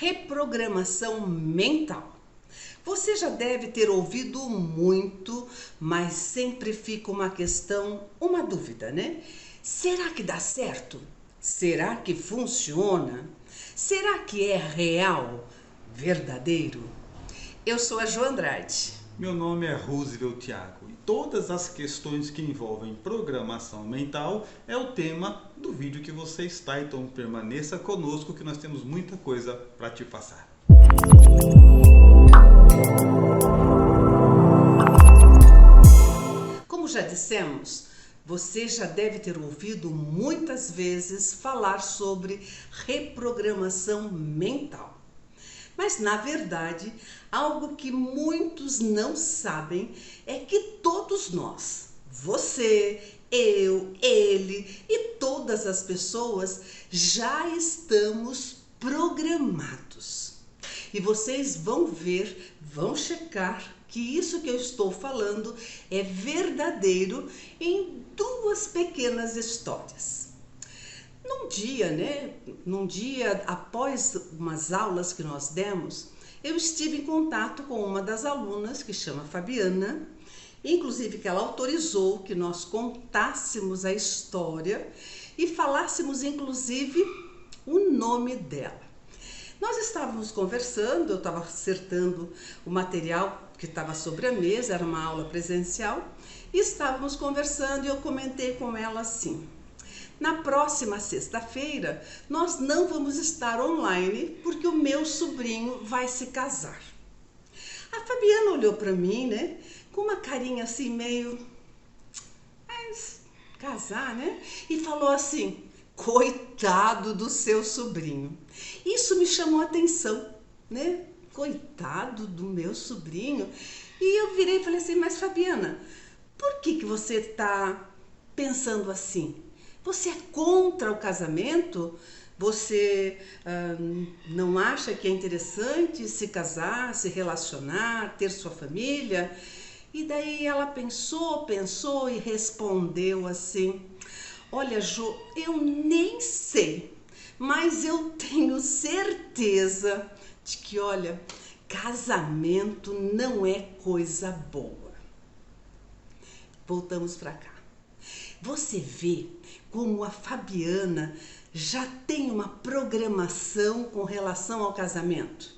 reprogramação mental. Você já deve ter ouvido muito, mas sempre fica uma questão, uma dúvida, né? Será que dá certo? Será que funciona? Será que é real, verdadeiro? Eu sou a Jo Andrade. Meu nome é Roosevelt Thiago e todas as questões que envolvem programação mental é o tema do vídeo que você está, então permaneça conosco que nós temos muita coisa para te passar. Como já dissemos, você já deve ter ouvido muitas vezes falar sobre reprogramação mental. Mas, na verdade, algo que muitos não sabem é que todos nós, você, eu, ele e todas as pessoas já estamos programados. E vocês vão ver, vão checar que isso que eu estou falando é verdadeiro em duas pequenas histórias. Num dia após umas aulas que nós demos, eu estive em contato com uma das alunas que chama Fabiana, inclusive que ela autorizou que nós contássemos a história e falássemos inclusive o nome dela. Nós estávamos conversando, eu estava acertando o material que estava sobre a mesa, era uma aula presencial, e estávamos conversando e eu comentei com ela assim: na próxima sexta-feira nós não vamos estar online porque o meu sobrinho vai se casar. A Fabiana olhou para mim, né, com uma carinha assim meio, mas casar, né? E falou assim: coitado do seu sobrinho. Isso me chamou a atenção, né? Coitado do meu sobrinho. E eu virei e falei assim: mas Fabiana, por que você está pensando assim? Você é contra o casamento? Você não acha que é interessante se casar, se relacionar, ter sua família? E daí ela pensou e respondeu assim: olha, Jo, eu nem sei, mas eu tenho certeza de que, olha, casamento não é coisa boa. Voltamos para cá. Você vê como a Fabiana já tem uma programação com relação ao casamento.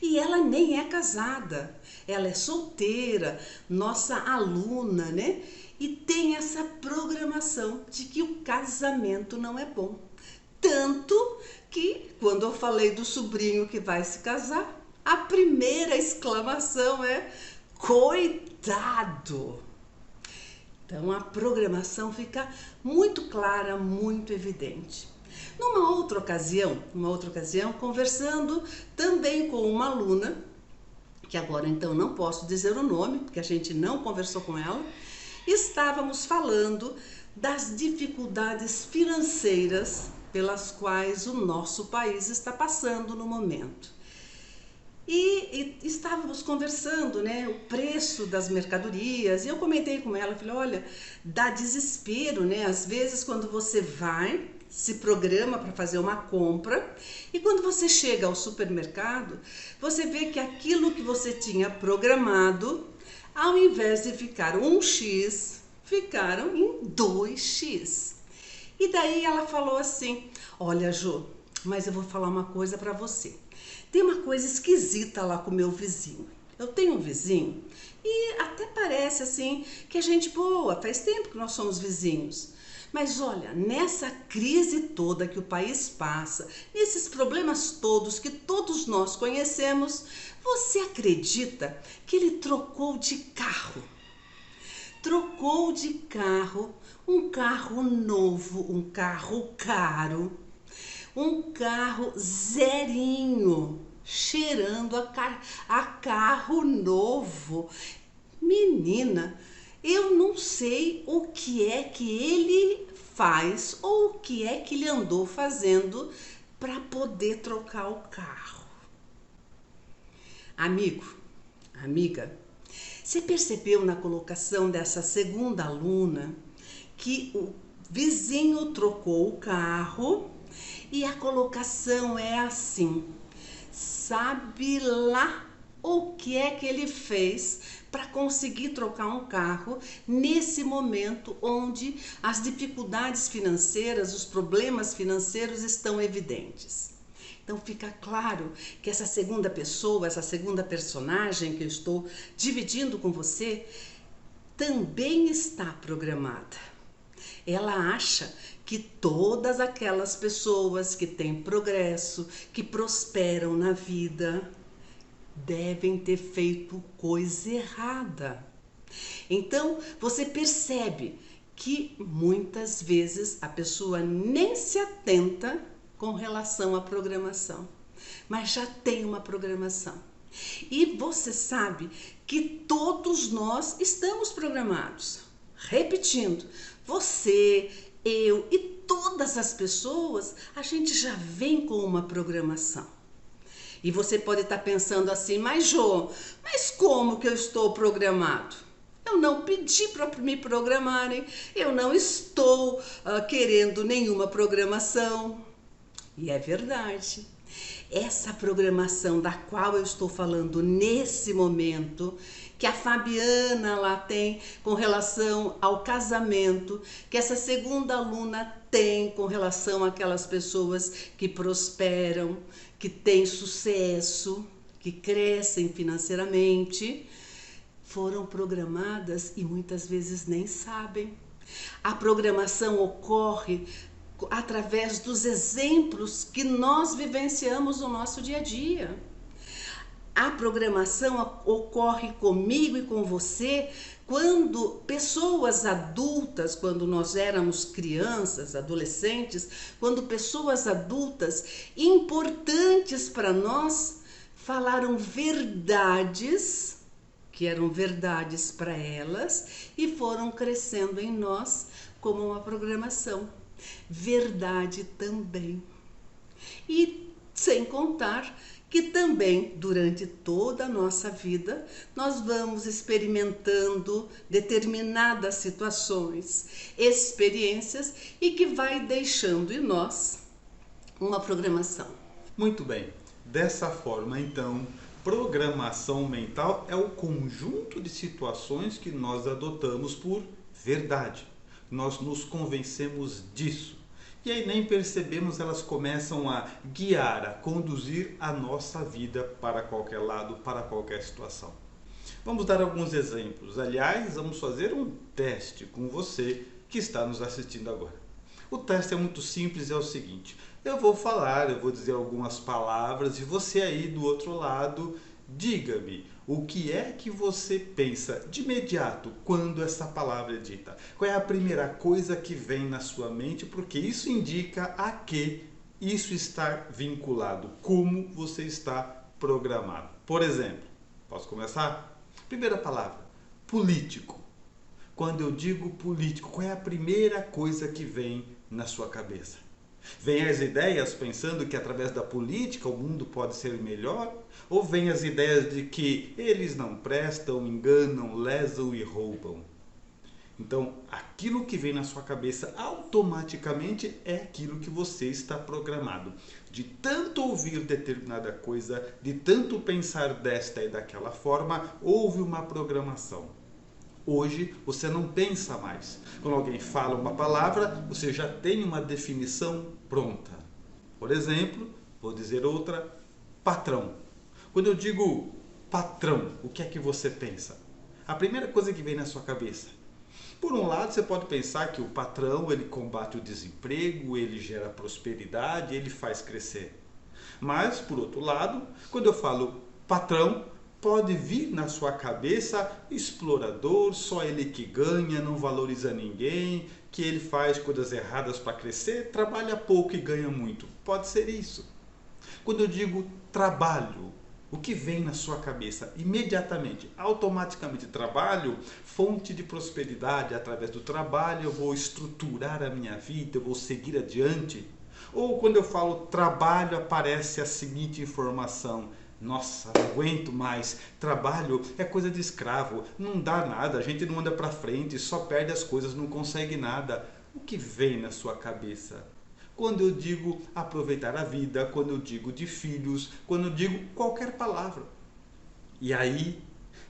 E ela nem é casada, ela é solteira, nossa aluna, né? E tem essa programação de que o casamento não é bom. Tanto que, quando eu falei do sobrinho que vai se casar, a primeira exclamação é: coitado! Então a programação fica muito clara, muito evidente. Numa outra ocasião, conversando também com uma aluna, que agora então não posso dizer o nome, porque a gente não conversou com ela, estávamos falando das dificuldades financeiras pelas quais o nosso país está passando no momento. E estávamos conversando, né, o preço das mercadorias, e eu comentei com ela, falei: olha, dá desespero, né, às vezes quando você vai, se programa para fazer uma compra, e quando você chega ao supermercado, você vê que aquilo que você tinha programado, ao invés de ficar 1x, ficaram em 2x. E daí ela falou assim: olha, Jo, mas eu vou falar uma coisa para você. Tem uma coisa esquisita lá com o meu vizinho. Eu tenho um vizinho e até parece assim que a gente boa, faz tempo que nós somos vizinhos. Mas olha, nessa crise toda que o país passa, nesses problemas todos que todos nós conhecemos, você acredita que ele trocou de carro? Trocou de carro, um carro novo, um carro caro, um carro zerinho, cheirando a carro novo. Menina, eu não sei o que é que ele faz ou o que é que ele andou fazendo para poder trocar o carro. Amigo, amiga, você percebeu na colocação dessa segunda aluna que o vizinho trocou o carro e a colocação é assim: sabe lá o que é que ele fez para conseguir trocar um carro nesse momento onde as dificuldades financeiras, os problemas financeiros estão evidentes. Então fica claro que essa segunda pessoa, essa segunda personagem que eu estou dividindo com você, também está programada. Ela acha que todas aquelas pessoas que têm progresso, que prosperam na vida, devem ter feito coisa errada. Então, você percebe que muitas vezes a pessoa nem se atenta com relação à programação, mas já tem uma programação. E você sabe que todos nós estamos programados. Repetindo, você, eu e todas as pessoas, a gente já vem com uma programação. E você pode estar pensando assim, mas Jô, mas como que eu estou programado? Eu não pedi para me programarem, eu não estou querendo nenhuma programação. E é verdade. Essa programação da qual eu estou falando nesse momento, que a Fabiana lá tem com relação ao casamento, que essa segunda aluna tem com relação àquelas pessoas que prosperam, que têm sucesso, que crescem financeiramente, foram programadas e muitas vezes nem sabem. A programação ocorre através dos exemplos que nós vivenciamos no nosso dia a dia. A programação ocorre comigo e com você quando pessoas adultas, quando nós éramos crianças, adolescentes, quando pessoas adultas importantes para nós falaram verdades que eram verdades para elas e foram crescendo em nós como uma programação. Verdade também. E sem contar que também durante toda a nossa vida nós vamos experimentando determinadas situações, experiências e que vai deixando em nós uma programação. Muito bem. Dessa forma, então, programação mental é o conjunto de situações que nós adotamos por verdade. Nós nos convencemos disso. E aí nem percebemos, elas começam a guiar, a conduzir a nossa vida para qualquer lado, para qualquer situação. Vamos dar alguns exemplos. Aliás, vamos fazer um teste com você que está nos assistindo agora. O teste é muito simples, é o seguinte. Eu vou falar, eu vou dizer algumas palavras e você aí do outro lado, diga-me o que é que você pensa de imediato quando essa palavra é dita. Qual é a primeira coisa que vem na sua mente, porque isso indica a que isso está vinculado, como você está programado. Por exemplo, posso começar? Primeira palavra, político. Quando eu digo político, qual é a primeira coisa que vem na sua cabeça? Vem as ideias pensando que através da política o mundo pode ser melhor? Ou vem as ideias de que eles não prestam, enganam, lesam e roubam? Então, aquilo que vem na sua cabeça automaticamente é aquilo que você está programado. De tanto ouvir determinada coisa, de tanto pensar desta e daquela forma, houve uma programação. Hoje você não pensa mais. Quando alguém fala uma palavra, você já tem uma definição pronta. Por exemplo, vou dizer outra, patrão. Quando eu digo patrão, o que é que você pensa? A primeira coisa que vem na sua cabeça. Por um lado, você pode pensar que o patrão, ele combate o desemprego, ele gera prosperidade, ele faz crescer. Mas, por outro lado, quando eu falo patrão, pode vir na sua cabeça explorador, só ele que ganha, não valoriza ninguém, que ele faz coisas erradas para crescer, trabalha pouco e ganha muito. Pode ser isso. Quando eu digo trabalho, o que vem na sua cabeça? Imediatamente, automaticamente, trabalho, fonte de prosperidade. Através do trabalho eu vou estruturar a minha vida, eu vou seguir adiante. Ou quando eu falo trabalho, aparece a seguinte informação: nossa, não aguento mais, trabalho é coisa de escravo, não dá nada, a gente não anda para frente, só perde as coisas, não consegue nada. O que vem na sua cabeça? quando eu digo aproveitar a vida, quando eu digo de filhos, quando eu digo qualquer palavra. E aí,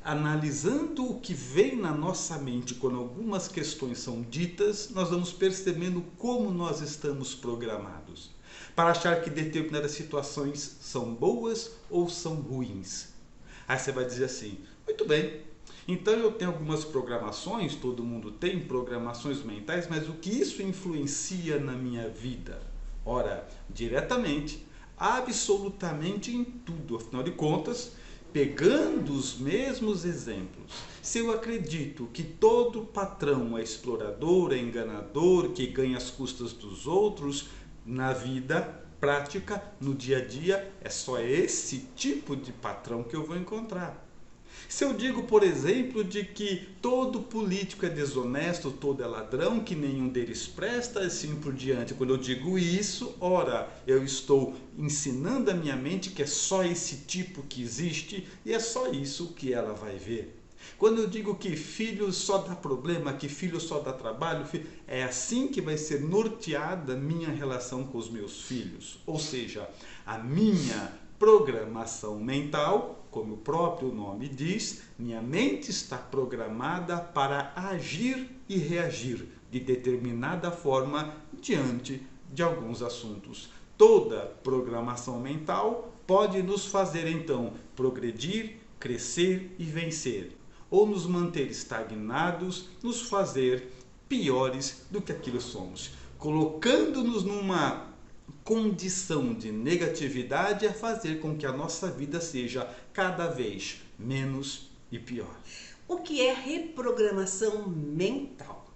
analisando o que vem na nossa mente quando algumas questões são ditas, nós vamos percebendo como nós estamos programados para achar que determinadas situações são boas ou são ruins. Aí você vai dizer assim, muito bem, então eu tenho algumas programações, todo mundo tem programações mentais, mas o que isso influencia na minha vida? Ora, diretamente, absolutamente em tudo. Afinal de contas, pegando os mesmos exemplos, se eu acredito que todo patrão é explorador, é enganador, que ganha às custas dos outros, na vida prática, no dia a dia, é só esse tipo de patrão que eu vou encontrar. Se eu digo, por exemplo, de que todo político é desonesto, todo é ladrão, que nenhum deles presta, assim por diante, quando eu digo isso, ora, eu estou ensinando a minha mente que é só esse tipo que existe e é só isso que ela vai ver. Quando eu digo que filho só dá problema, que filho só dá trabalho, é assim que vai ser norteada a minha relação com os meus filhos. Ou seja, a minha programação mental, como o próprio nome diz, minha mente está programada para agir e reagir de determinada forma diante de alguns assuntos. Toda programação mental pode nos fazer, então, progredir, crescer e vencer, ou nos manter estagnados, nos fazer piores do que aquilo somos, colocando-nos numa condição de negatividade a fazer com que a nossa vida seja cada vez menos e pior. O que é reprogramação mental?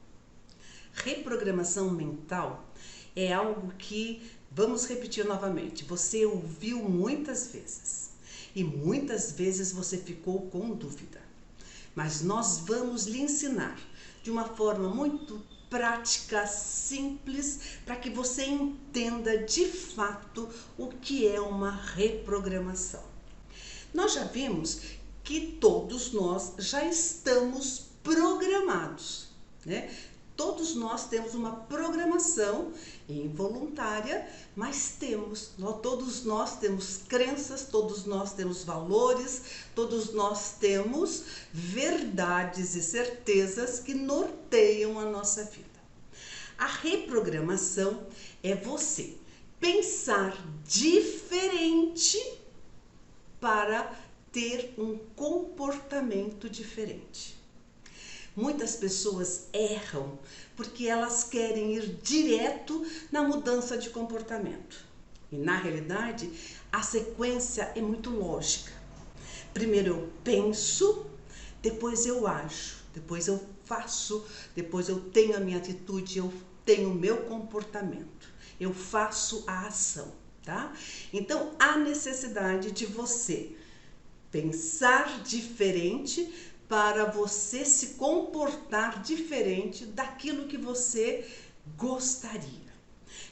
Reprogramação mental é algo que, vamos repetir novamente, você ouviu muitas vezes e muitas vezes você ficou com dúvida. Mas nós vamos lhe ensinar de uma forma muito prática, simples, para que você entenda de fato o que é uma reprogramação. Nós já vimos que todos nós já estamos programados, né? Todos nós temos uma programação involuntária, mas todos nós temos crenças, todos nós temos valores, todos nós temos verdades e certezas que norteiam a nossa vida. A reprogramação é você pensar diferente para ter um comportamento diferente. Muitas pessoas erram porque elas querem ir direto na mudança de comportamento. E na realidade, a sequência é muito lógica. Primeiro eu penso, depois eu ajo, depois eu faço, depois eu tenho a minha atitude, eu tenho o meu comportamento. Eu faço a ação, tá? Então, há necessidade de você pensar diferente para você se comportar diferente daquilo que você gostaria.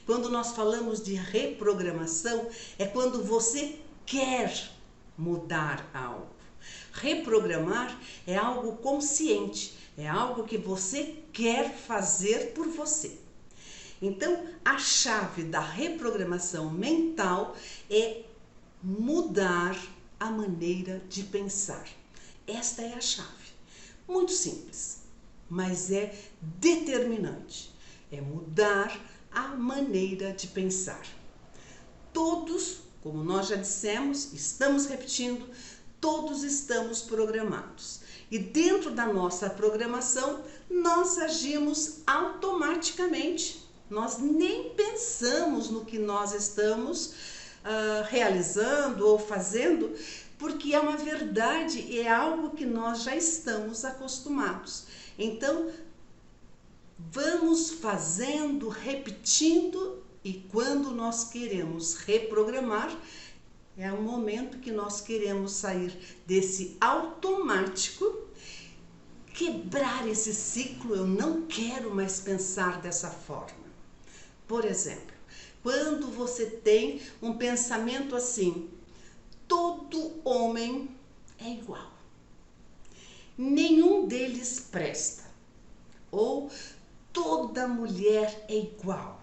Quando nós falamos de reprogramação, é quando você quer mudar algo. Reprogramar é algo consciente, é algo que você quer fazer por você. Então, a chave da reprogramação mental é mudar a maneira de pensar. Esta é a chave. Muito simples, mas é determinante. É mudar a maneira de pensar. Todos, como nós já dissemos, estamos repetindo, todos estamos programados. E dentro da nossa programação, nós agimos automaticamente. Nós nem pensamos no que nós estamos realizando ou fazendo, porque é uma verdade e é algo que nós já estamos acostumados. Então, vamos fazendo, repetindo, e quando nós queremos reprogramar, é o momento que nós queremos sair desse automático, quebrar esse ciclo. Eu não quero mais pensar dessa forma. Por exemplo, quando você tem um pensamento assim: todo homem é igual, nenhum deles presta, ou toda mulher é igual,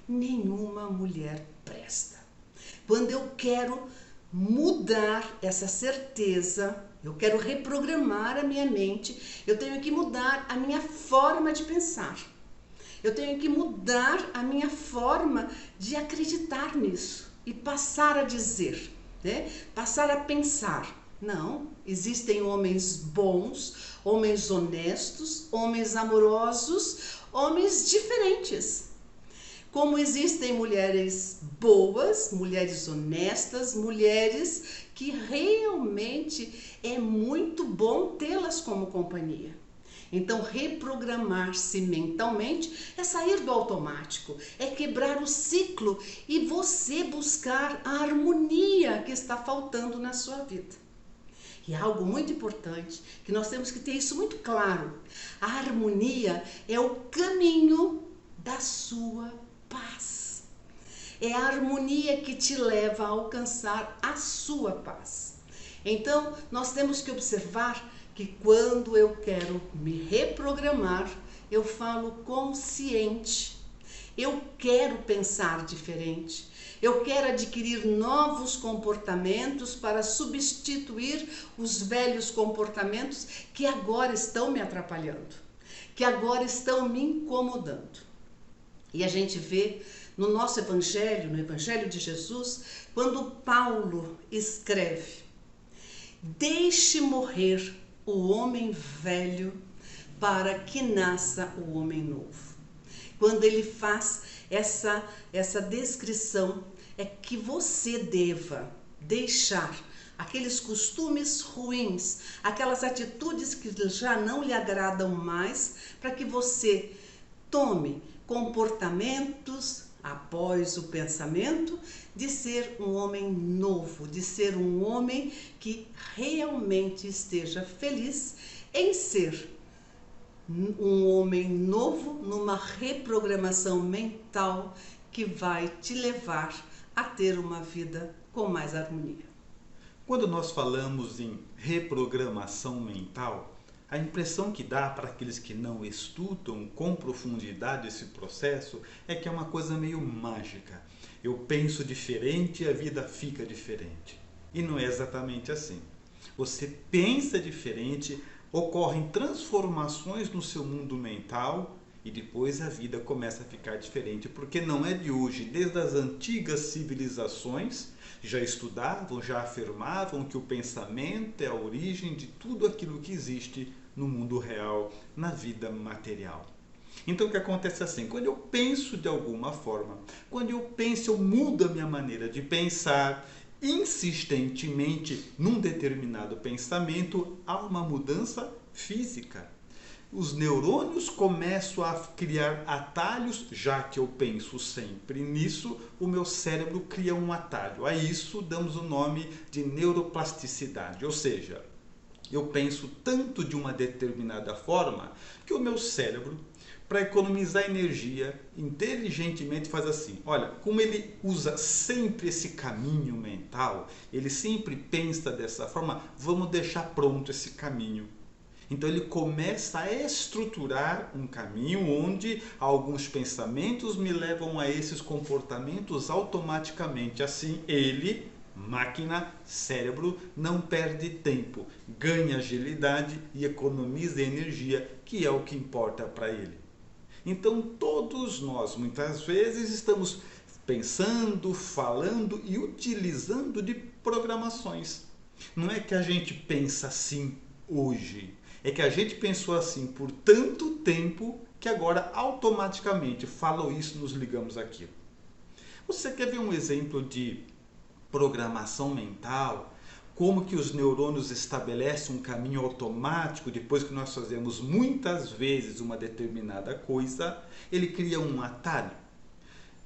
nenhuma mulher presta. Quando eu quero mudar essa certeza, eu quero reprogramar a minha mente, eu tenho que mudar a minha forma de pensar. Eu tenho que mudar a minha forma de acreditar nisso e passar a dizer, né? Passar a pensar. Não, existem homens bons, homens honestos, homens amorosos, homens diferentes. Como existem mulheres boas, mulheres honestas, mulheres que realmente é muito bom tê-las como companhia. Então, reprogramar-se mentalmente é sair do automático, é quebrar o ciclo e você buscar a harmonia que está faltando na sua vida. E algo muito importante, que nós temos que ter isso muito claro, a harmonia é o caminho da sua paz. É a harmonia que te leva a alcançar a sua paz. Então, nós temos que observar que quando eu quero me reprogramar, eu falo consciente. Eu quero pensar diferente. Eu quero adquirir novos comportamentos para substituir os velhos comportamentos que agora estão me atrapalhando, que agora estão me incomodando. E a gente vê no nosso evangelho, no evangelho de Jesus, quando Paulo escreve: deixe morrer o homem velho para que nasça o homem novo. Quando ele faz essa descrição, é que você deva deixar aqueles costumes ruins, aquelas atitudes que já não lhe agradam mais, para que você tome comportamentos após o pensamento de ser um homem novo, de ser um homem que realmente esteja feliz em ser um homem novo numa reprogramação mental que vai te levar a ter uma vida com mais harmonia. Quando nós falamos em reprogramação mental, a impressão que dá para aqueles que não estudam com profundidade esse processo é que é uma coisa meio mágica. Eu penso diferente e a vida fica diferente. E não é exatamente assim. Você pensa diferente, ocorrem transformações no seu mundo mental e depois a vida começa a ficar diferente, porque não é de hoje. Desde as antigas civilizações já estudavam, já afirmavam que o pensamento é a origem de tudo aquilo que existe no mundo real, na vida material. Então o que acontece assim, quando eu penso de alguma forma, quando eu penso, eu mudo a minha maneira de pensar, insistentemente num determinado pensamento, há uma mudança física. Os neurônios começam a criar atalhos, já que eu penso sempre nisso, o meu cérebro cria um atalho. A isso damos o nome de neuroplasticidade, ou seja, eu penso tanto de uma determinada forma que o meu cérebro, para economizar energia, inteligentemente faz assim. Olha, como ele usa sempre esse caminho mental, ele sempre pensa dessa forma, vamos deixar pronto esse caminho. Então ele começa a estruturar um caminho onde alguns pensamentos me levam a esses comportamentos automaticamente. Assim ele, máquina, cérebro, não perde tempo, ganha agilidade e economiza energia, que é o que importa para ele. Então todos nós, muitas vezes, estamos pensando, falando e utilizando de programações. Não é que a gente pensa assim hoje, é que a gente pensou assim por tanto tempo que agora automaticamente falou isso, nos ligamos àquilo. Você quer ver um exemplo de programação mental? Como que os neurônios estabelecem um caminho automático depois que nós fazemos muitas vezes uma determinada coisa, ele cria um atalho.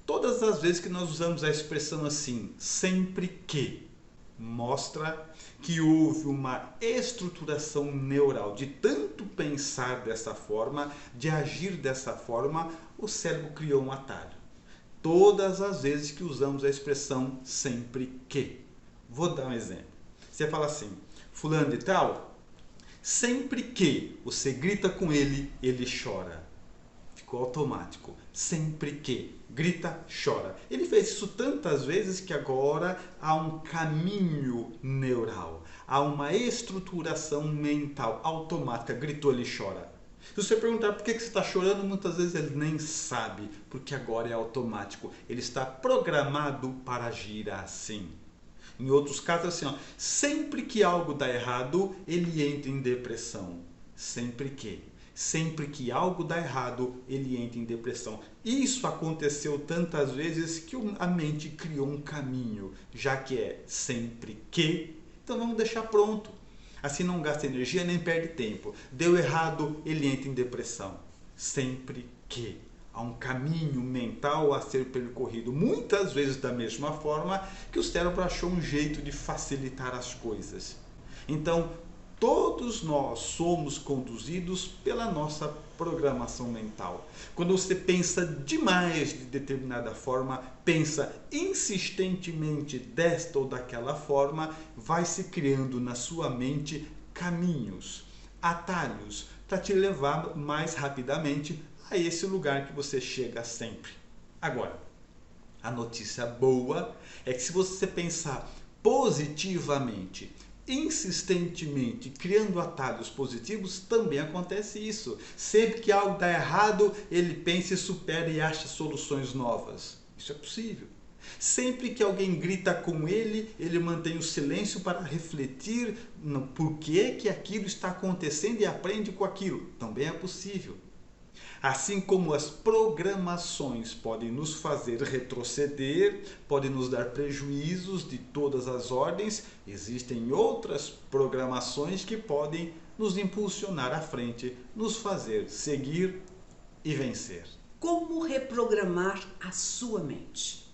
Todas as vezes que nós usamos a expressão assim, sempre que, mostra que houve uma estruturação neural de tanto pensar dessa forma, de agir dessa forma, o cérebro criou um atalho. Todas as vezes que usamos a expressão sempre que. Vou dar um exemplo. Você fala assim, fulano de tal, sempre que você grita com ele, ele chora. Ficou automático. sempre que grita, chora. Ele fez isso tantas vezes que agora há um caminho neural, há uma estruturação mental automática. Gritou, ele chora. Se você perguntar por que você está chorando, muitas vezes ele nem sabe, porque agora é automático. Ele está programado para agir assim. Em outros casos, assim, ó, sempre que algo dá errado, ele entra em depressão. Sempre que algo dá errado, ele entra em depressão. Isso aconteceu tantas vezes que a mente criou um caminho, já que é sempre que, então vamos deixar pronto. Assim não gasta energia nem perde tempo. Deu errado, ele entra em depressão. Sempre que há um caminho mental a ser percorrido, muitas vezes da mesma forma que o cérebro achou um jeito de facilitar as coisas. Então, todos nós somos conduzidos pela nossa programação mental. Quando você pensa demais de determinada forma, pensa insistentemente desta ou daquela forma, vai se criando na sua mente caminhos, atalhos, para te levar mais rapidamente a esse lugar que você chega sempre. Agora, a notícia boa é que se você pensar positivamente, insistentemente, criando atalhos positivos, também acontece isso. Sempre que algo dá errado, ele pensa e supera e acha soluções novas. Isso é possível. Sempre que alguém grita com ele, ele mantém o silêncio para refletir no porquê que aquilo está acontecendo e aprende com aquilo. Também é possível. Assim como as programações podem nos fazer retroceder, podem nos dar prejuízos de todas as ordens, existem outras programações que podem nos impulsionar à frente, nos fazer seguir e vencer. Como reprogramar a sua mente?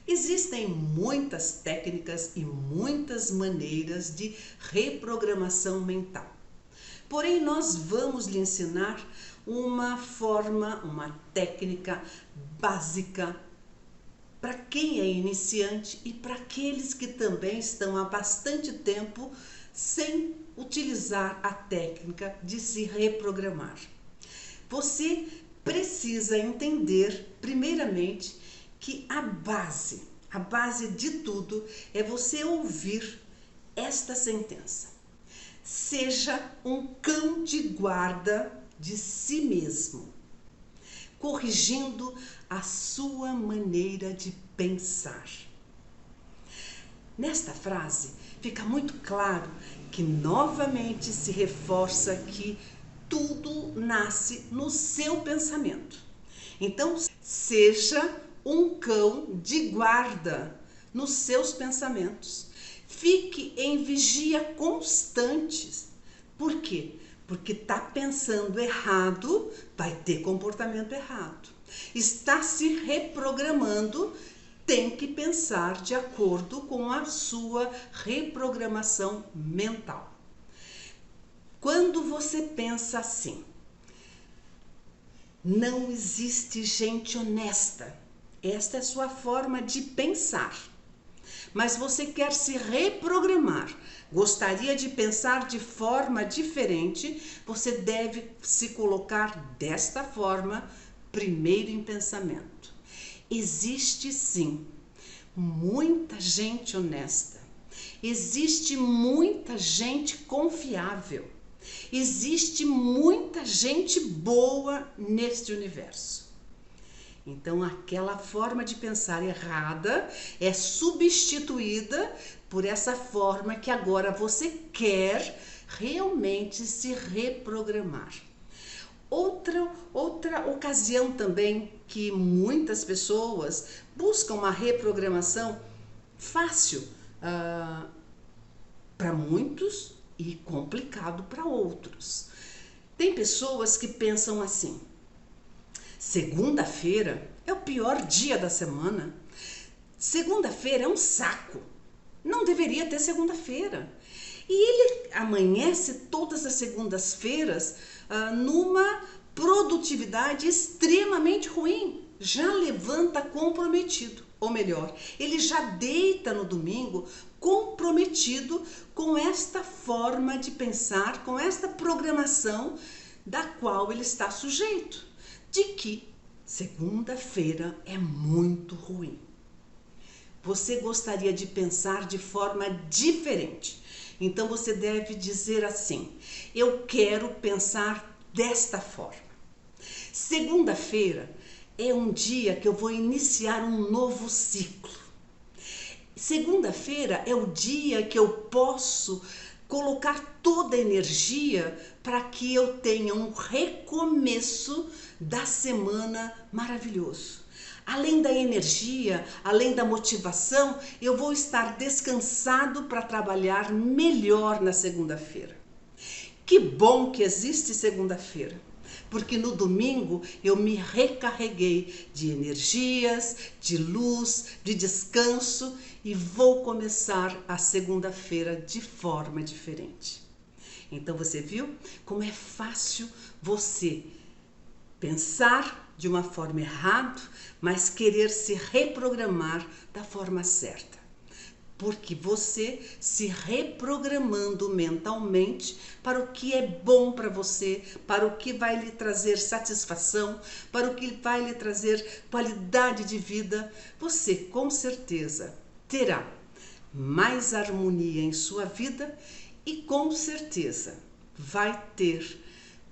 Existem muitas técnicas e muitas maneiras de reprogramação mental. Porém, nós vamos lhe ensinar uma forma, uma técnica básica para quem é iniciante e para aqueles que também estão há bastante tempo sem utilizar a técnica de se reprogramar. Você precisa entender, primeiramente, que a base de tudo é você ouvir esta sentença: seja um cão de guarda de si mesmo, corrigindo a sua maneira de pensar. Nesta frase fica muito claro que novamente se reforça que tudo nasce no seu pensamento. Então, seja um cão de guarda nos seus pensamentos. Fique em vigia constante. Por quê? Porque está pensando errado, vai ter comportamento errado. Está se reprogramando, tem que pensar de acordo com a sua reprogramação mental. Quando você pensa assim: não existe gente honesta, esta é a sua forma de pensar. Mas você quer se reprogramar, gostaria de pensar de forma diferente, você deve se colocar desta forma, primeiro em pensamento. Existe sim muita gente honesta, existe muita gente confiável, existe muita gente boa neste universo. Então, aquela forma de pensar errada é substituída por essa forma que agora você quer realmente se reprogramar. Outra ocasião também que muitas pessoas buscam uma reprogramação fácil para muitos e complicado para outros. Tem pessoas que pensam assim: segunda-feira é o pior dia da semana. Segunda-feira é um saco. Não deveria ter segunda-feira. E ele amanhece todas as segundas-feiras numa produtividade extremamente ruim. Já levanta comprometido. Ou melhor, ele já deita no domingo comprometido com esta forma de pensar, com esta programação da qual ele está sujeito. De que Segunda-feira é muito ruim. Você gostaria de pensar de forma diferente. Então você deve dizer assim: eu quero pensar desta forma. Segunda-feira é um dia que eu vou iniciar um novo ciclo. Segunda-feira é o dia que eu posso colocar toda a energia para que eu tenha um recomeço da semana maravilhoso. Além da energia, além da motivação, eu vou estar descansado para trabalhar melhor na segunda-feira. Que bom que existe segunda-feira, porque no domingo eu me recarreguei de energias, de luz, de descanso e vou começar a segunda-feira de forma diferente. Então você viu como é fácil você pensar de uma forma errada, mas querer se reprogramar da forma certa. Porque você se reprogramando mentalmente para o que é bom para você, para o que vai lhe trazer satisfação, para o que vai lhe trazer qualidade de vida, você com certeza terá mais harmonia em sua vida e com certeza vai ter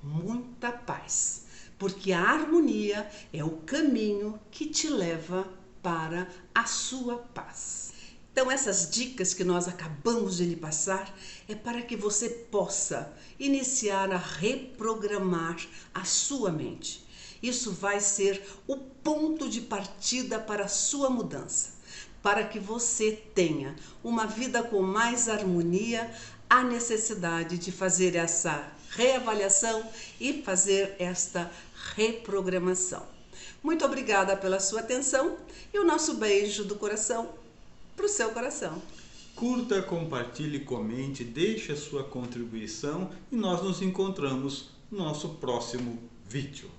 muita paz, porque a harmonia é o caminho que te leva para a sua paz. Então essas dicas que nós acabamos de lhe passar é para que você possa iniciar a reprogramar a sua mente. Isso vai ser o ponto de partida para a sua mudança, para que você tenha uma vida com mais harmonia. Há necessidade de fazer essa reavaliação e fazer esta reprogramação. Muito obrigada pela sua atenção e o nosso beijo do coração para o seu coração. Curta, compartilhe, comente, deixe a sua contribuição e nós nos encontramos no nosso próximo vídeo.